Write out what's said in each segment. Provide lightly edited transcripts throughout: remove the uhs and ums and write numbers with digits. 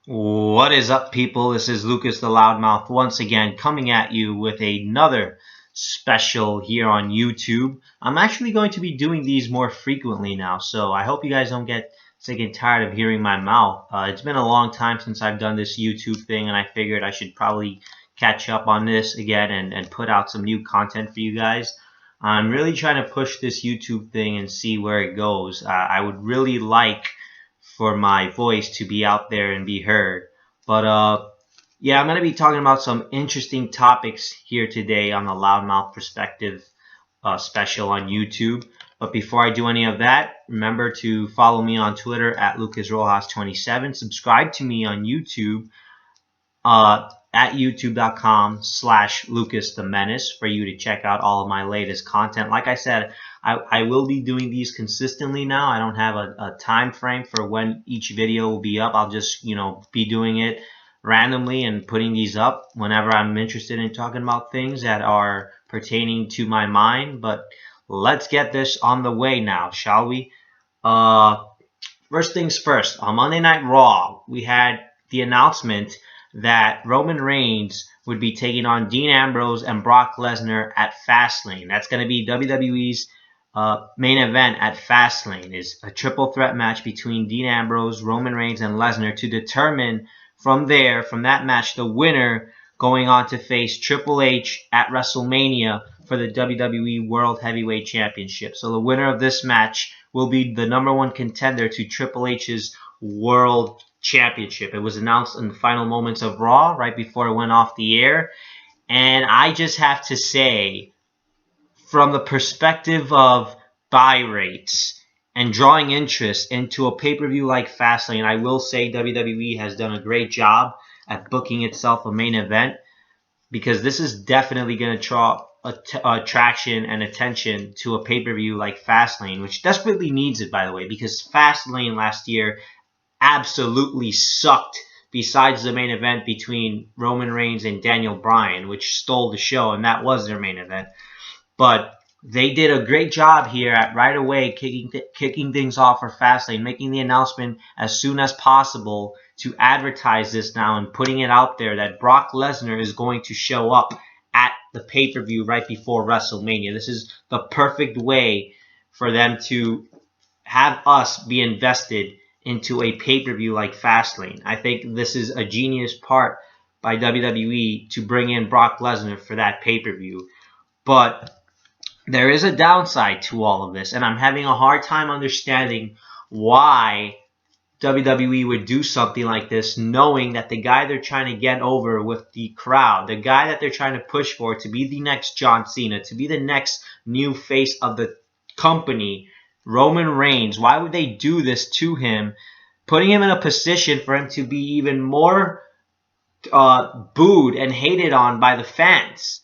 What is up, people? This is Lucas the Loudmouth once again coming at you with another special here on YouTube. I'm actually going to be doing these more frequently now, so I hope you guys don't get sick and tired of hearing my mouth. It's been a long time since I've done this YouTube thing, and I figured I should probably catch up on this again and put out some new content for you guys. I'm really trying to push this YouTube thing and see where it goes. I would really like for my voice to be out there and be heard. But yeah, I'm going to be talking about some interesting topics here today on the Loudmouth Perspective special on YouTube. But before I do any of that, remember to follow me on Twitter at LucasRojas27. Subscribe to me on YouTube at youtube.com/Lucas the Menace for you to check out all of my latest content. Like I said, I will be doing these consistently now. I don't have a time frame for when each video will be up. I'll just, be doing it randomly and putting these up whenever I'm interested in talking about things that are pertaining to my mind. But let's get this on the way now, shall we? First things first, on Monday Night Raw, we had the announcement that Roman Reigns would be taking on Dean Ambrose and Brock Lesnar at FastLane. That's going to be WWE's main event at FastLane. Is a triple threat match between Dean Ambrose, Roman Reigns, and Lesnar to determine from that match, the winner going on to face Triple H at WrestleMania for the WWE World Heavyweight Championship. So the winner of this match will be the #1 contender to Triple H's World Championship. It was announced in the final moments of Raw, right before it went off the air. And I just have to say, from the perspective of buy rates and drawing interest into a pay-per-view like Fastlane, I will say WWE has done a great job at booking itself a main event, because this is definitely going to draw attraction and attention to a pay-per-view like Fastlane, which desperately needs it, by the way, because Fastlane last year absolutely sucked, besides the main event between Roman Reigns and Daniel Bryan, which stole the show, and that was their main event. But they did a great job here at right away kicking things off for Fastlane, making the announcement as soon as possible to advertise this now and putting it out there that Brock Lesnar is going to show up at the pay-per-view right before WrestleMania. This is the perfect way for them to have us be invested into a pay-per-view like Fastlane. I think this is a genius part by WWE to bring in Brock Lesnar for that pay-per-view. But there is a downside to all of this, and I'm having a hard time understanding why WWE would do something like this, knowing that the guy they're trying to get over with the crowd, the guy that they're trying to push for to be the next John Cena, to be the next new face of the company, Roman Reigns, why would they do this to him, putting him in a position for him to be even more booed and hated on by the fans?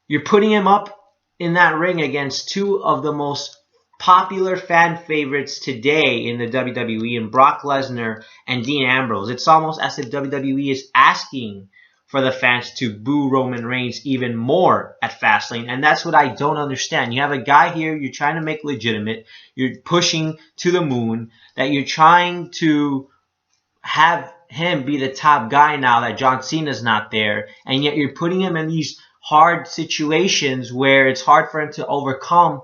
You're putting him up in that ring against two of the most popular fan favorites today in the WWE, in Brock Lesnar and Dean Ambrose. It's almost as if WWE is asking for the fans to boo Roman Reigns even more at Fastlane, and that's what I don't understand. You have a guy here you're trying to make legitimate, you're pushing to the moon, that you're trying to have him be the top guy now that John Cena's not there, and yet you're putting him in these hard situations where it's hard for him to overcome,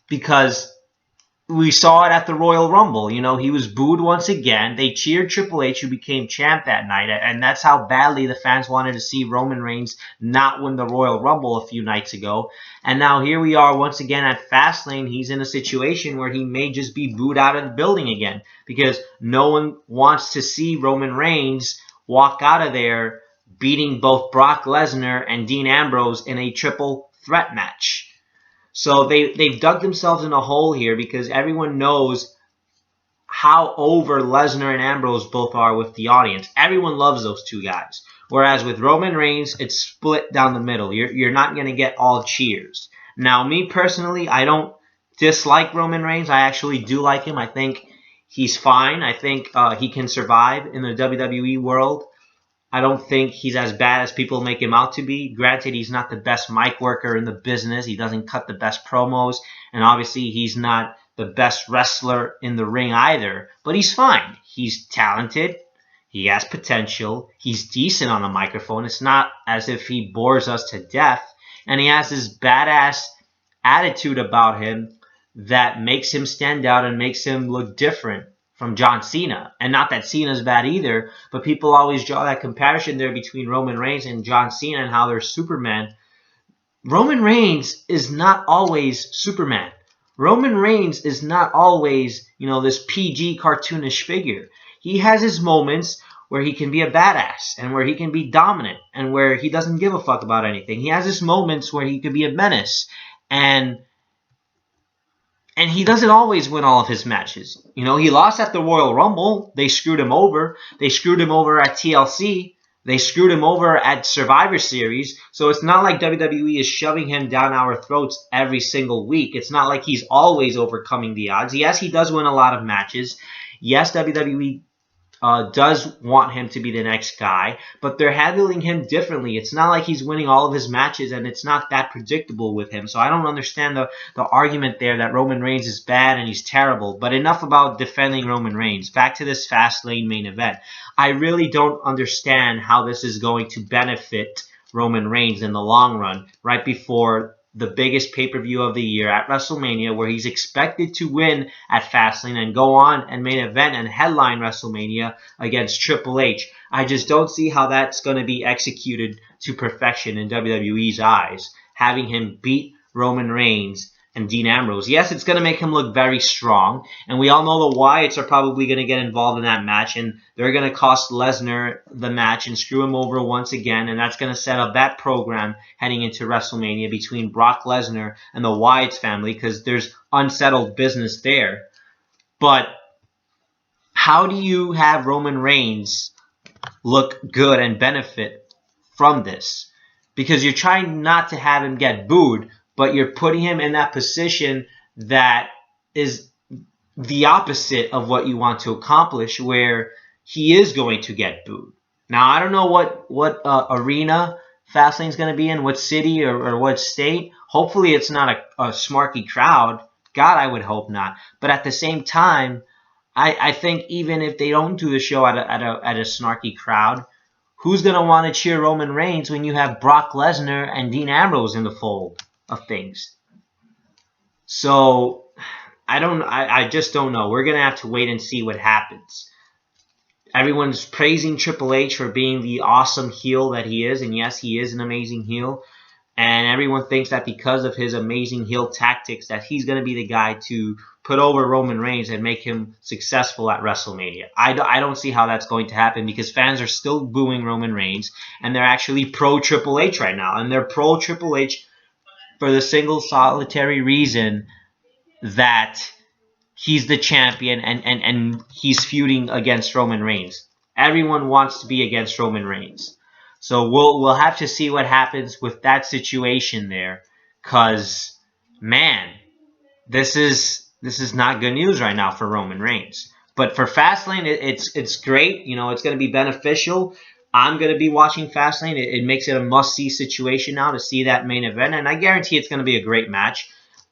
because we saw it at the Royal Rumble. He was booed once again. They cheered Triple H, who became champ that night, and that's how badly the fans wanted to see Roman Reigns not win the Royal Rumble a few nights ago. And now here we are once again at Fastlane. He's in a situation where he may just be booed out of the building again, because no one wants to see Roman Reigns walk out of there beating both Brock Lesnar and Dean Ambrose in a triple threat match. So they've dug themselves in a hole here, because everyone knows how over Lesnar and Ambrose both are with the audience. Everyone loves those two guys. Whereas with Roman Reigns, it's split down the middle. You're not going to get all cheers. Now, me personally, I don't dislike Roman Reigns. I actually do like him. I think he's fine. I think he can survive in the WWE world. I don't think he's as bad as people make him out to be. Granted, he's not the best mic worker in the business. He doesn't cut the best promos. And obviously, he's not the best wrestler in the ring either. But he's fine. He's talented. He has potential. He's decent on the microphone. It's not as if he bores us to death. And he has this badass attitude about him that makes him stand out and makes him look different from John Cena. And not that Cena's bad either, but people always draw that comparison there between Roman Reigns and John Cena and how they're Superman. Roman Reigns is not always Superman. Roman Reigns is not always, this PG cartoonish figure. He has his moments where he can be a badass and where he can be dominant and where he doesn't give a fuck about anything. He has his moments where he could be a menace, and he doesn't always win all of his matches. He lost at the Royal Rumble. They screwed him over. They screwed him over at TLC. They screwed him over at Survivor Series. So it's not like WWE is shoving him down our throats every single week. It's not like he's always overcoming the odds. Yes, he does win a lot of matches. Yes, WWE does want him to be the next guy, but they're handling him differently. It's not like he's winning all of his matches, and it's not that predictable with him. So I don't understand the argument there that Roman Reigns is bad and he's terrible. But enough about defending Roman Reigns. Back to this FastLane main event. I really don't understand how this is going to benefit Roman Reigns in the long run, right before the biggest pay-per-view of the year at WrestleMania, where he's expected to win at FastLane and go on and main event and headline WrestleMania against Triple H. I just don't see how that's going to be executed to perfection in WWE's eyes, having him beat Roman Reigns and Dean Ambrose. Yes, it's going to make him look very strong, and we all know the Wyatts are probably going to get involved in that match, and they're going to cost Lesnar the match and screw him over once again, and that's going to set up that program heading into WrestleMania between Brock Lesnar and the Wyatts family, because there's unsettled business there. But how do you have Roman Reigns look good and benefit from this? Because you're trying not to have him get booed, but you're putting him in that position that is the opposite of what you want to accomplish, where he is going to get booed. Now, I don't know what arena FastLane's going to be in, what city or what state. Hopefully it's not a smarky crowd. God, I would hope not. But at the same time, I think even if they don't do the show at a snarky crowd, who's going to want to cheer Roman Reigns when you have Brock Lesnar and Dean Ambrose in the fold of things? So I just don't know. We're gonna have to wait and see what happens. Everyone's praising Triple H for being the awesome heel that he is, and yes, he is an amazing heel. And everyone thinks that because of his amazing heel tactics that he's gonna be the guy to put over Roman Reigns and make him successful at WrestleMania. I don't see how that's going to happen, because fans are still booing Roman Reigns, and they're actually pro Triple H right now, and they're pro Triple H for the single solitary reason that he's the champion and he's feuding against Roman Reigns. Everyone wants to be against Roman Reigns. So we'll have to see what happens with that situation there, because, man, this is not good news right now for Roman Reigns. But for FastLane, it's great. It's going to be beneficial. I'm going to be watching FastLane. It makes it a must-see situation now to see that main event, and I guarantee it's going to be a great match.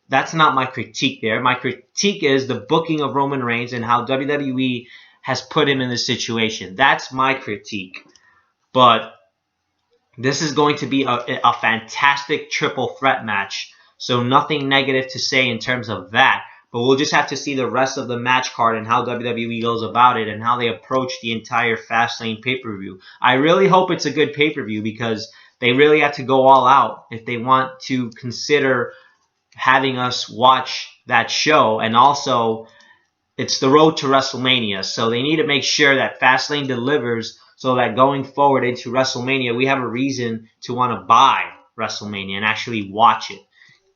That's not my critique there. My critique is the booking of Roman Reigns and how WWE has put him in this situation. That's my critique. But this is going to be a fantastic triple threat match, so nothing negative to say in terms of that. But we'll just have to see the rest of the match card and how WWE goes about it and how they approach the entire FastLane pay-per-view. I really hope it's a good pay-per-view, because they really have to go all out if they want to consider having us watch that show. And also, it's the road to WrestleMania, so they need to make sure that FastLane delivers so that going forward into WrestleMania, we have a reason to want to buy WrestleMania and actually watch it.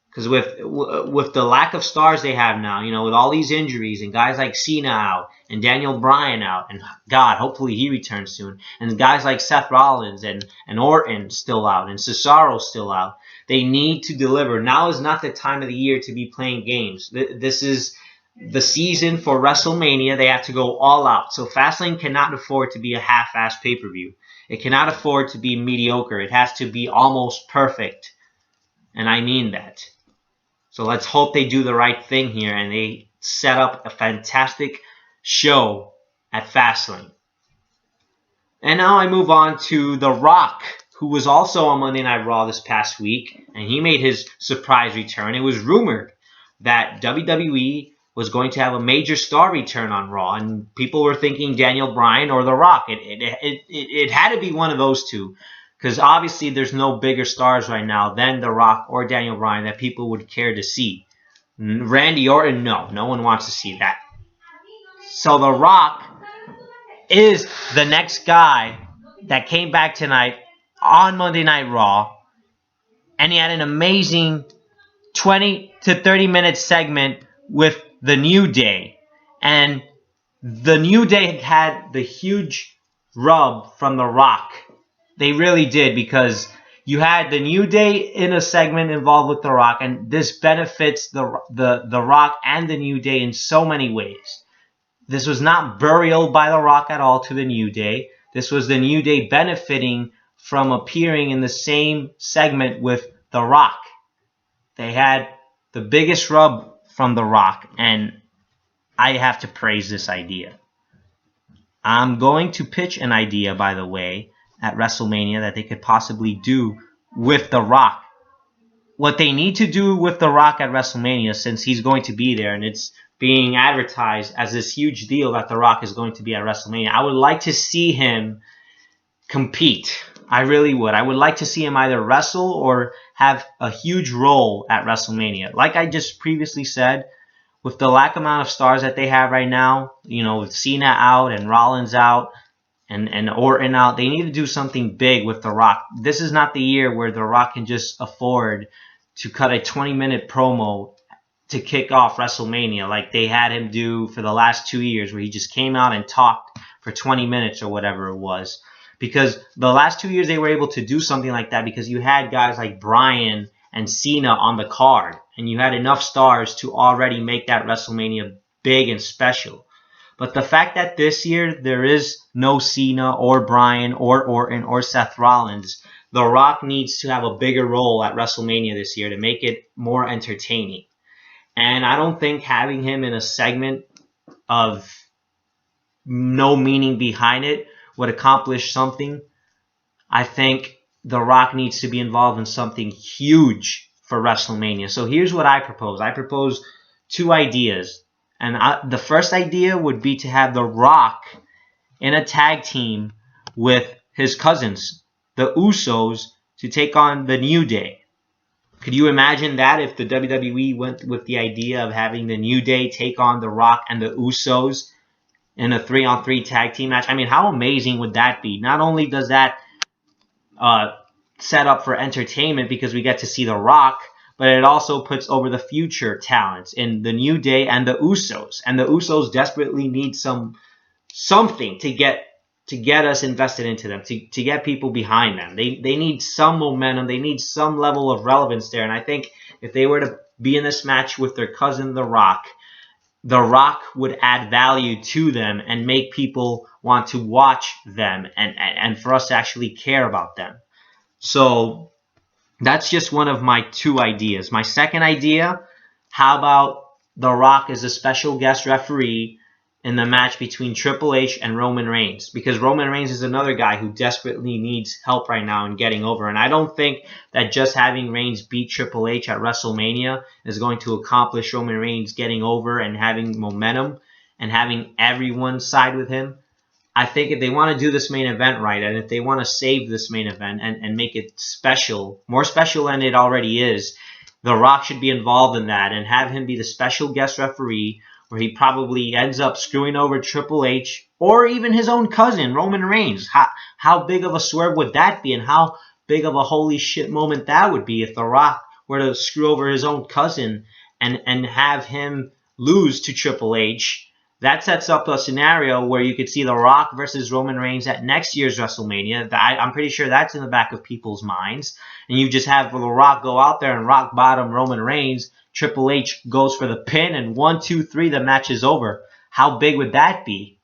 Because with the lack of stars they have now, with all these injuries and guys like Cena out and Daniel Bryan out, and God, hopefully he returns soon, and guys like Seth Rollins and Orton still out and Cesaro still out, they need to deliver. Now is not the time of the year to be playing games. This is the season for WrestleMania. They have to go all out. So FastLane cannot afford to be a half-assed pay-per-view. It cannot afford to be mediocre. It has to be almost perfect. And I mean that. So let's hope they do the right thing here and they set up a fantastic show at FastLane. And now I move on to The Rock, who was also on Monday Night Raw this past week, and he made his surprise return. It was rumored that WWE was going to have a major star return on Raw, and people were thinking Daniel Bryan or The Rock. It had to be one of those two, because obviously there's no bigger stars right now than The Rock or Daniel Bryan that people would care to see. Randy Orton, no one wants to see that. So The Rock is the next guy that came back tonight on Monday Night Raw, and he had an amazing 20 to 30 minute segment with The New Day. And The New Day had the huge rub from The Rock. They really did, because you had The New Day in a segment involved with The Rock, and this benefits the Rock and The New Day in so many ways. This was not burial by The Rock at all to The New Day. This was The New Day benefiting from appearing in the same segment with The Rock. They had the biggest rub from The Rock, and I have to praise this idea. I'm going to pitch an idea, by the way, at WrestleMania that they could possibly do with The Rock. What they need to do with The Rock at WrestleMania, since he's going to be there and it's being advertised as this huge deal that The Rock is going to be at WrestleMania, I would like to see him compete. I really would. I would like to see him either wrestle or have a huge role at WrestleMania. Like I just previously said, with the lack amount of stars that they have right now, with Cena out and Rollins out and Orton out, they need to do something big with The Rock. This is not the year where The Rock can just afford to cut a 20-minute promo to kick off WrestleMania like they had him do for the last 2 years, where he just came out and talked for 20 minutes or whatever it was. Because the last 2 years they were able to do something like that because you had guys like Bryan and Cena on the card, and you had enough stars to already make that WrestleMania big and special. But the fact that this year there is no Cena or Bryan or Orton or Seth Rollins, The Rock needs to have a bigger role at WrestleMania this year to make it more entertaining. And I don't think having him in a segment of no meaning behind it would accomplish something. I think The Rock needs to be involved in something huge for WrestleMania. So here's what I propose. I propose two ideas. And the first idea would be to have The Rock in a tag team with his cousins, the Usos, to take on The New Day. Could you imagine that if the WWE went with the idea of having The New Day take on The Rock and the Usos in a 3-on-3 tag team match? I mean, how amazing would that be? Not only does that set up for entertainment because we get to see The Rock, but it also puts over the future talents in The New Day and the Usos. And the Usos desperately need something to get us invested into them, to get people behind them. They need some momentum. They need some level of relevance there. And I think if they were to be in this match with their cousin, The Rock would add value to them and make people want to watch them and for us to actually care about them. So that's just one of my two ideas. My second idea, how about The Rock as a special guest referee in the match between Triple H and Roman Reigns, because Roman Reigns is another guy who desperately needs help right now in getting over. And I don't think that just having Reigns beat Triple H at WrestleMania is going to accomplish Roman Reigns getting over and having momentum and having everyone side with him. I think if they want to do this main event right, and if they want to save this main event and make it special, more special than it already is, The Rock should be involved in that and have him be the special guest referee, where he probably ends up screwing over Triple H or even his own cousin, Roman Reigns. How big of a swerve would that be, and how big of a holy shit moment that would be if The Rock were to screw over his own cousin and have him lose to Triple H. That sets up a scenario where you could see The Rock versus Roman Reigns at next year's WrestleMania. I'm pretty sure that's in the back of people's minds. And you just have The Rock go out there and rock bottom Roman Reigns. Triple H goes for the pin, and 1, 2, 3, the match is over. How big would that be?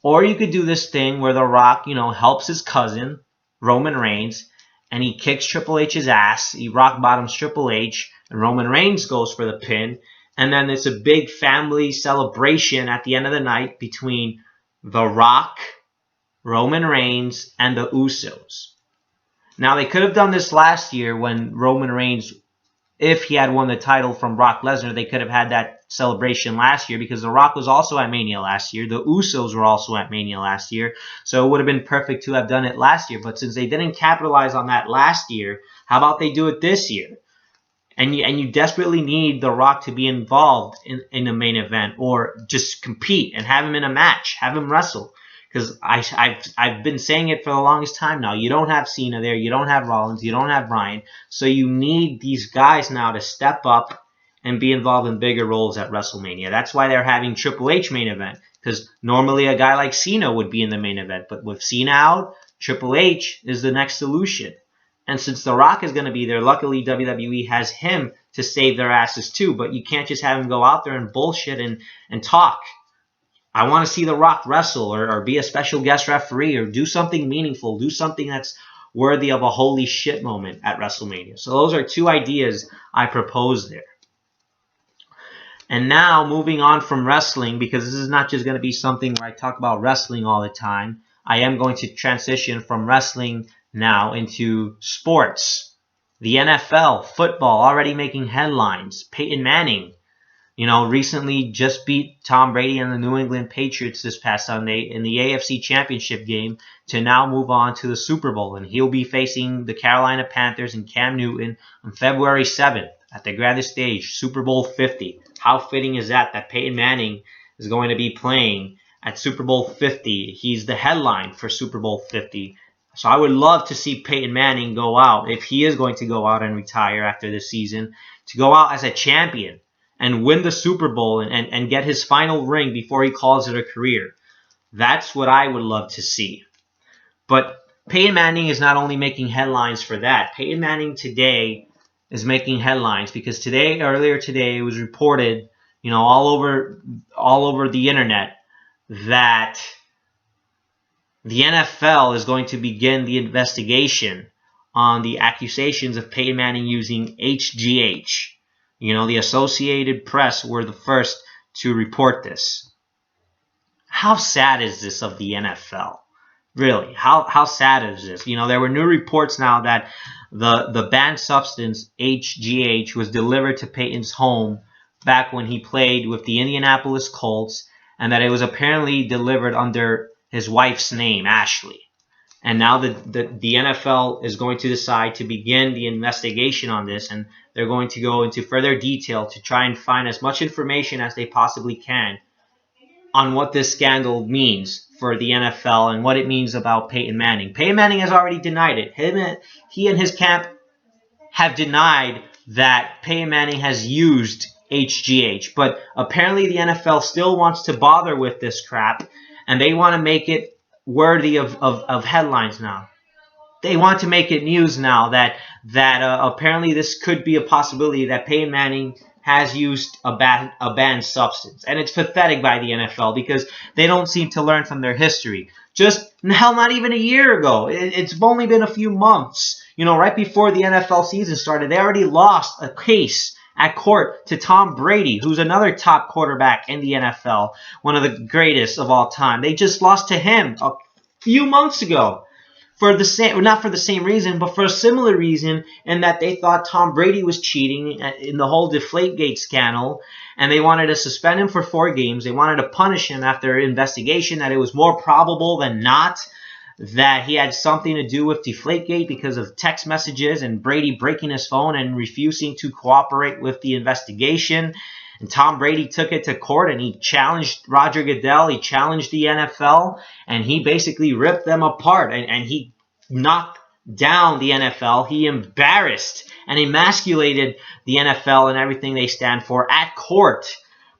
Or you could do this thing where The Rock, helps his cousin, Roman Reigns, and he kicks Triple H's ass. He rock bottoms Triple H, and Roman Reigns goes for the pin. And then it's a big family celebration at the end of the night between The Rock, Roman Reigns, and the Usos. Now, they could have done this last year when Roman Reigns, if he had won the title from Brock Lesnar, they could have had that celebration last year because The Rock was also at Mania last year. The Usos were also at Mania last year. So it would have been perfect to have done it last year. But since they didn't capitalize on that last year, how about they do it this year? And you desperately need The Rock to be involved in the main event or just compete and have him in a match, have him wrestle. Because I've been saying it for the longest time now. You don't have Cena there. You don't have Rollins. You don't have Bryan. So you need these guys now to step up and be involved in bigger roles at WrestleMania. That's why they're having Triple H main event. Because normally a guy like Cena would be in the main event. But with Cena out, Triple H is the next solution. And since The Rock is going to be there, luckily WWE has him to save their asses too. But you can't just have him go out there and bullshit and talk. I want to see The Rock wrestle or be a special guest referee or do something meaningful, do something that's worthy of a holy shit moment at WrestleMania. So those are two ideas I propose there. And now moving on from wrestling, because this is not just going to be something where I talk about wrestling all the time, I am going to transition from wrestling now into sports. The NFL, football, already making headlines. Peyton Manning, recently just beat Tom Brady and the New England Patriots this past Sunday in the AFC Championship game to now move on to the Super Bowl. And he'll be facing the Carolina Panthers and Cam Newton on February 7th at the grandest stage, Super Bowl 50. How fitting is that Peyton Manning is going to be playing at Super Bowl 50? He's the headline for Super Bowl 50. So I would love to see Peyton Manning go out, if he is going to go out and retire after this season, to go out as a champion and win the Super Bowl and get his final ring before he calls it a career. That's what I would love to see. But Peyton Manning is not only making headlines for that. Peyton Manning today is making headlines because earlier today, it was reported, all over the internet that the NFL is going to begin the investigation on the accusations of Peyton Manning using HGH. The Associated Press were the first to report this. How sad is this of the NFL? Really, how sad is this? There were new reports now that the banned substance, HGH, was delivered to Peyton's home back when he played with the Indianapolis Colts, and that it was apparently delivered under his wife's name, Ashley. And now the NFL is going to decide to begin the investigation on this, and they're going to go into further detail to try and find as much information as they possibly can on what this scandal means for the NFL and what it means about Peyton Manning. Peyton Manning has already denied it. He and his camp have denied that Peyton Manning has used HGH, but apparently the NFL still wants to bother with this crap, and they want to make it worthy of headlines now. They want to make it news now that apparently this could be a possibility that Peyton Manning has used a banned substance. And it's pathetic by the NFL because they don't seem to learn from their history. Not even a year ago. It's only been a few months. Right before the NFL season started, they already lost a case at court to Tom Brady, who's another top quarterback in the NFL, one of the greatest of all time. They just lost to him a few months ago. Not for the same reason, but for a similar reason, in that they thought Tom Brady was cheating in the whole Deflategate scandal, and they wanted to suspend him for 4 games. They wanted to punish him after an investigation that it was more probable than not that he had something to do with Deflategate because of text messages and Brady breaking his phone and refusing to cooperate with the investigation. And Tom Brady took it to court and he challenged Roger Goodell. He challenged the NFL and he basically ripped them apart and he knocked down the NFL. He embarrassed and emasculated the NFL and everything they stand for at court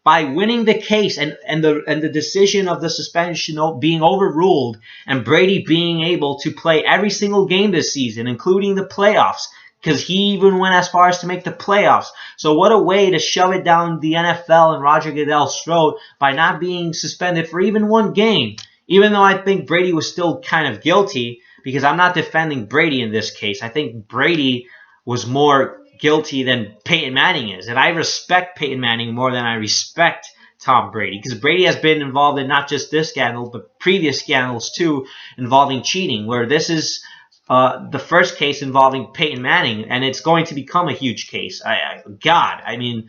by winning the case and the decision of the suspension being overruled and Brady being able to play every single game this season, including the playoffs, because he even went as far as to make the playoffs. So what a way to shove it down the NFL and Roger Goodell's throat by not being suspended for even 1 game, even though I think Brady was still kind of guilty, because I'm not defending Brady in this case. I think Brady was more guilty than Peyton Manning is. And I respect Peyton Manning more than I respect Tom Brady, because Brady has been involved in not just this scandal, but previous scandals too involving cheating, where this is the first case involving Peyton Manning, and it's going to become a huge case. God, I mean,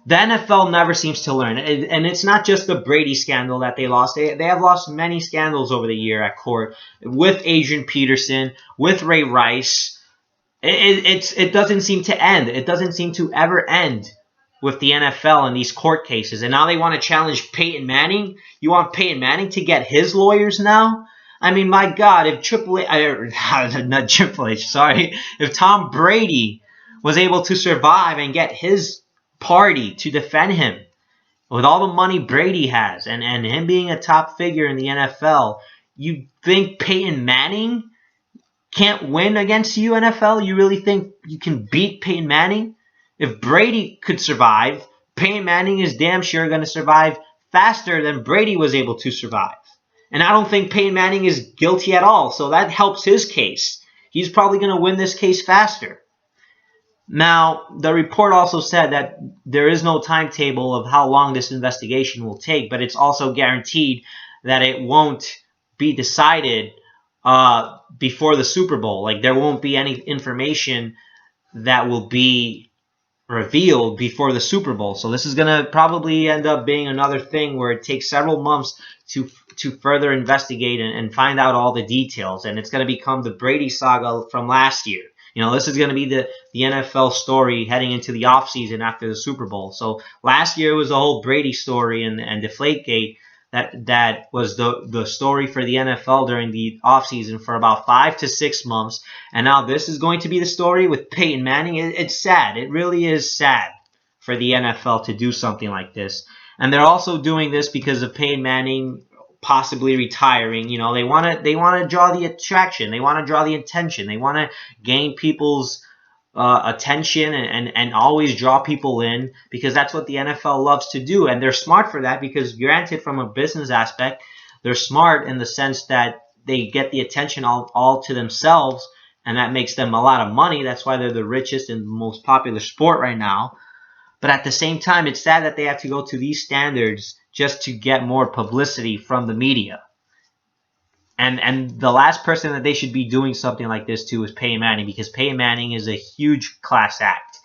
the NFL never seems to learn. And it's not just the Brady scandal that they lost. They have lost many scandals over the year at court with Adrian Peterson, with Ray Rice. It doesn't seem to end. It doesn't seem to ever end with the NFL in these court cases. And now they want to challenge Peyton Manning. You want Peyton Manning to get his lawyers now? I mean, my God, if if Tom Brady was able to survive and get his party to defend him with all the money Brady has and him being a top figure in the NFL, you think Peyton Manning can't win against you, NFL? You really think you can beat Peyton Manning? If Brady could survive, Peyton Manning is damn sure going to survive faster than Brady was able to survive. And I don't think Peyton Manning is guilty at all, so that helps his case. He's probably going to win this case faster. Now, the report also said that there is no timetable of how long this investigation will take, but it's also guaranteed that it won't be decided before the Super Bowl. Like, there won't be any information that will be revealed before the Super Bowl. So this is going to probably end up being another thing where it takes several months to further investigate and find out all the details. And it's going to become the Brady saga from last year. You know, this is going to be the NFL story heading into the offseason after the Super Bowl. So last year was the whole Brady story and Deflategate that was the story for the NFL during the offseason for about 5 to 6 months. And now this is going to be the story with Peyton Manning. It's sad. It really is sad for the NFL to do something like this. And they're also doing this because of Peyton Manning possibly retiring. You know, they want to draw the attraction. They want to draw the attention. They want to gain people's attention and always draw people in, because that's what the NFL loves to do. And they're smart for that because, granted, from a business aspect, they're smart in the sense that they get the attention all to themselves, and that makes them a lot of money. That's why they're the richest and most popular sport right now. But at the same time, it's sad that they have to go to these standards just to get more publicity from the media. And the last person that they should be doing something like this to is Peyton Manning, because Peyton Manning is a huge class act.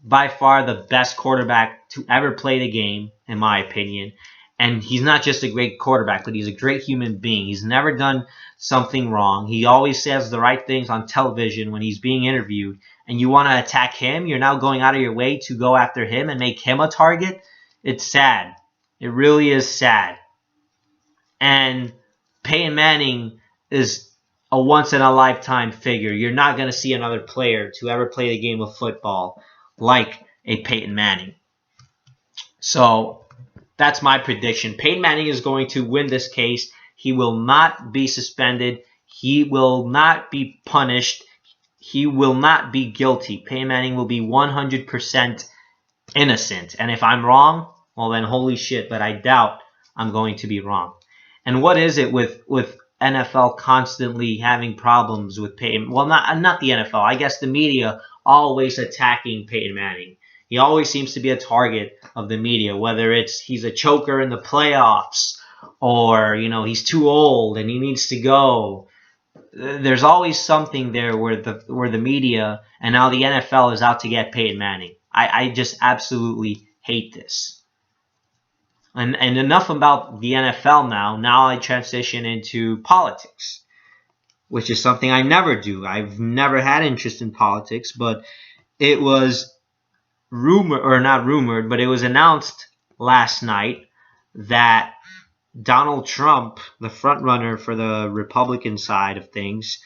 By far the best quarterback to ever play the game, in my opinion. And he's not just a great quarterback, but he's a great human being. He's never done something wrong. He always says the right things on television when he's being interviewed. And you want to attack him? You're now going out of your way to go after him and make him a target? It's sad. It really is sad. And Peyton Manning is a once-in-a-lifetime figure. You're not going to see another player to ever play the game of football like a Peyton Manning. So that's my prediction. Peyton Manning is going to win this case. He will not be suspended. He will not be punished. He will not be guilty. Peyton Manning will be 100% innocent. And if I'm wrong, well then holy shit, but I doubt I'm going to be wrong. And what is it with NFL constantly having problems with Peyton? Well, not the NFL. I guess the media always attacking Peyton Manning. He always seems to be a target of the media, whether it's he's a choker in the playoffs or, you know, he's too old and he needs to go. There's always something there where the media and now the NFL is out to get Peyton Manning. I just absolutely hate this. And enough about the NFL now. Now I transition into politics, which is something I never do. I've never had interest in politics, but it was not rumored, but it was announced last night that Donald Trump, the frontrunner for the Republican side of things,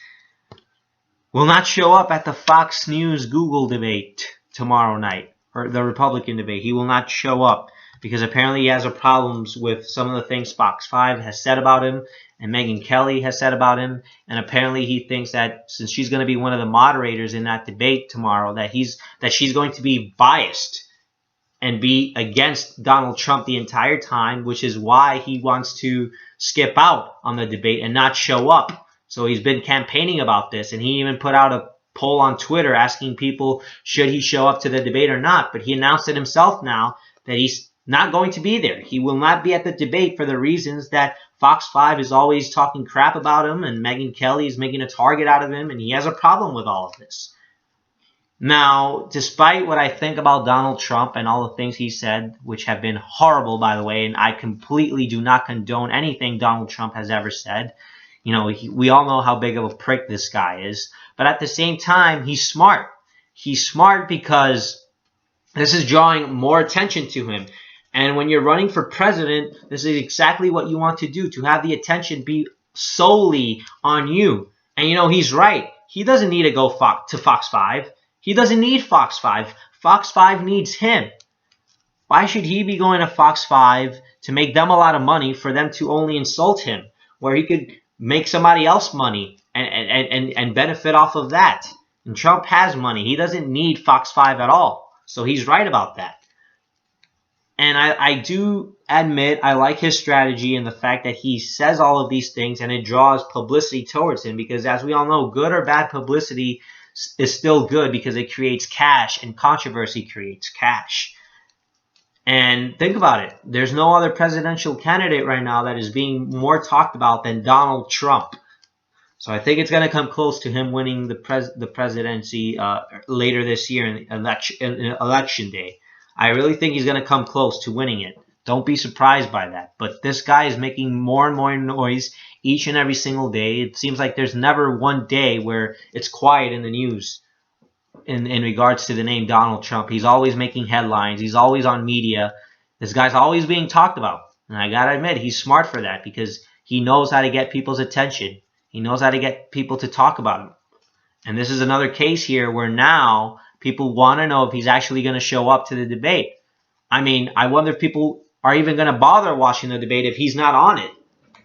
will not show up at the Fox News Google debate tomorrow night, or the Republican debate. He will not show up, because apparently he has problems with some of the things Fox 5 has said about him and Megyn Kelly has said about him. And apparently he thinks that since she's going to be one of the moderators in that debate tomorrow, that she's going to be biased and be against Donald Trump the entire time, which is why he wants to skip out on the debate and not show up. So he's been campaigning about this, and he even put out a poll on Twitter asking people should he show up to the debate or not. But he announced it himself now that not going to be there. He will not be at the debate for the reasons that Fox 5 is always talking crap about him, and Megyn Kelly is making a target out of him, and he has a problem with all of this. Now, despite what I think about Donald Trump and all the things he said, which have been horrible, by the way, and I completely do not condone anything Donald Trump has ever said. You know, we all know how big of a prick this guy is. But at the same time, he's smart. He's smart because this is drawing more attention to him. And when you're running for president, this is exactly what you want to do, to have the attention be solely on you. And you know, he's right. He doesn't need to go to Fox 5. He doesn't need Fox 5. Fox 5 needs him. Why should he be going to Fox 5 to make them a lot of money for them to only insult him, where he could make somebody else money and benefit off of that? And Trump has money. He doesn't need Fox 5 at all. So he's right about that. And I do admit I like his strategy and the fact that he says all of these things and it draws publicity towards him, because as we all know, good or bad publicity is still good because it creates cash, and controversy creates cash. And think about it. There's no other presidential candidate right now that is being more talked about than Donald Trump. So I think it's going to come close to him winning the presidency later this year in election day. I really think he's going to come close to winning it. Don't be surprised by that. But this guy is making more and more noise each and every single day. It seems like there's never one day where it's quiet in the news in regards to the name Donald Trump. He's always making headlines. He's always on media. This guy's always being talked about. And I got to admit, he's smart for that because he knows how to get people's attention. He knows how to get people to talk about him. And this is another case here where now people want to know if he's actually going to show up to the debate. I mean, I wonder if people are even going to bother watching the debate if he's not on it.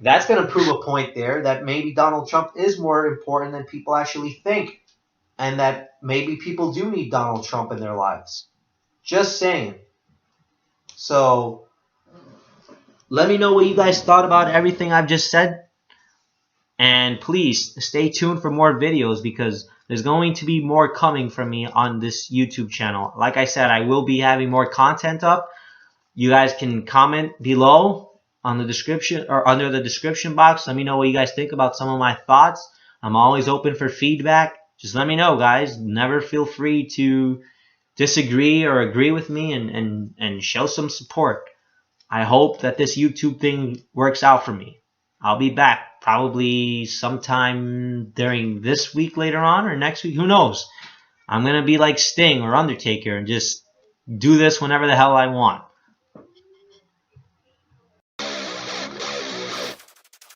That's going to prove a point there that maybe Donald Trump is more important than people actually think. And that maybe people do need Donald Trump in their lives. Just saying. So, let me know what you guys thought about everything I've just said. And please, stay tuned for more videos because there's going to be more coming from me on this YouTube channel. Like I said, I will be having more content up. You guys can comment below on the description or under the description box. Let me know what you guys think about some of my thoughts. I'm always open for feedback. Just let me know, guys. Never feel free to disagree or agree with me and show some support. I hope that this YouTube thing works out for me. I'll be back probably sometime during this week later on or next week. Who knows? I'm going to be like Sting or Undertaker and just do this whenever the hell I want.